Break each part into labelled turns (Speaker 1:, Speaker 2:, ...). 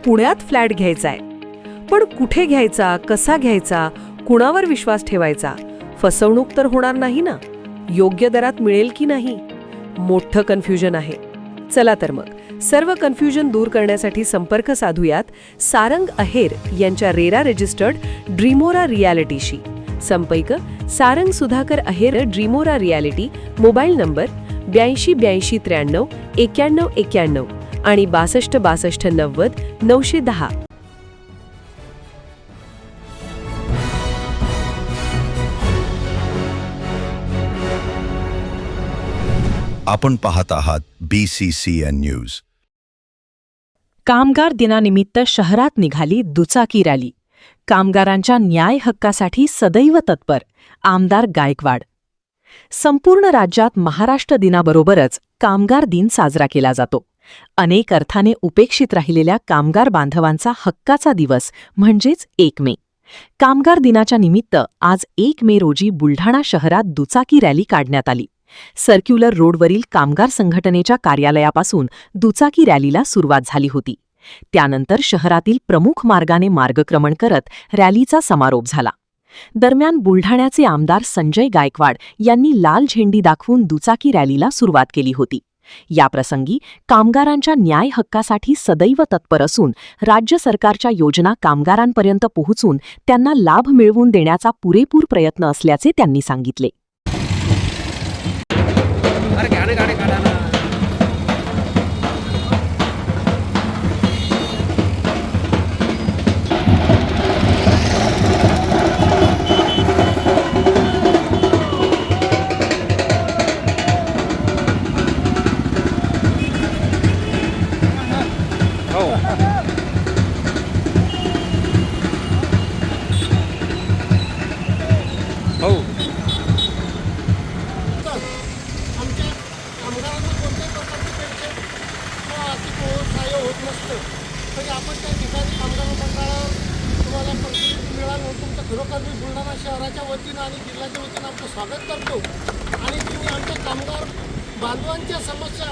Speaker 1: पुण्यात फ्लॅट घ्यायचा आहे. पण कुठे घ्यायचा, कसा घ्यायचा, कुणावर विश्वास ठेवायचा? फसवणूक तर होणार नाही ना? योग्य दरात मिळेल की नाही? मोठं कन्फ्युजन आहे. चला तर मग सर्व कन्फ्युजन दूर करण्यासाठी संपर्क साधूयात सारंग अहेर यांच्या रेरा रजिस्टर्ड ड्रीमोरा रियालिटीशी. संपर्क सारंग सुधाकर अहेर, ड्रीमोरा रियालिटी. मोबाईल नंबर 82 83 93 91 आणि 62 62 90 910.
Speaker 2: आपण पाहत आहात BCCN न्यूज.
Speaker 3: कामगार दिनानिमित्त शहरात निघाली दुचाकी रॅली. कामगारांच्या न्याय हक्कासाठी सदैव तत्पर आमदार गायकवाड. संपूर्ण राज्यात महाराष्ट्र दिनाबरोबरच कामगार दिन साजरा केला जातो. अनेक अर्थाने उपेक्षित राहिलेल्या कामगार बांधवांचा हक्काचा दिवस म्हणजेच 1 मे. कामगार दिनाच्या निमित्त आज 1 मे रोजी बुलढाणा शहरात दुचाकी रॅली काढण्यात आली. सर्क्युलर रोडवरील कामगार संघटनेच्या कार्यालयापासून दुचाकी रॅलीला सुरुवात झाली होती. त्यानंतर शहरातील प्रमुख मार्गाने मार्गक्रमण करत रॅलीचा समारोप झाला. दरम्यान बुलढाण्याचे आमदार संजय गायकवाड यांनी लाल झेंडी दाखवून दुचाकी रॅलीला सुरुवात केली होती. याप्रसंगी कामगारांच्या न्याय हक्कासाठी सदैव तत्पर असून राज्य सरकारच्या योजना कामगारांपर्यंत पोहोचून त्यांना लाभ मिळवून देण्याचा पुरेपूर प्रयत्न असल्याचे त्यांनी सांगितले.
Speaker 4: तरी आपण त्या ठिकाणी कामगार मंडळावर तुम्हाला प्रतिनिधी मिळालं. तुमचं खरोखर मी बुलढाणा शहराच्या वतीनं आणि जिल्ह्याच्या वतीनं आमचं स्वागत करतो. आणि तुम्ही आमच्या कामगार बांधवांच्या समस्या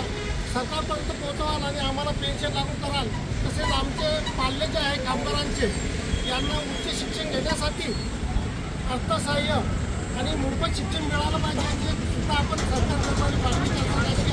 Speaker 4: सरकारपर्यंत पोहोचवाल आणि आम्हाला पेन्शन लागू कराल. तसेच आमचे पाल्य जे आहे कामगारांचे यांना उच्च शिक्षण घेण्यासाठी अर्थसहाय्य आणि मोफत शिक्षण मिळालं पाहिजे याची सुद्धा आपण सरकारकडे मागणी करणार अशी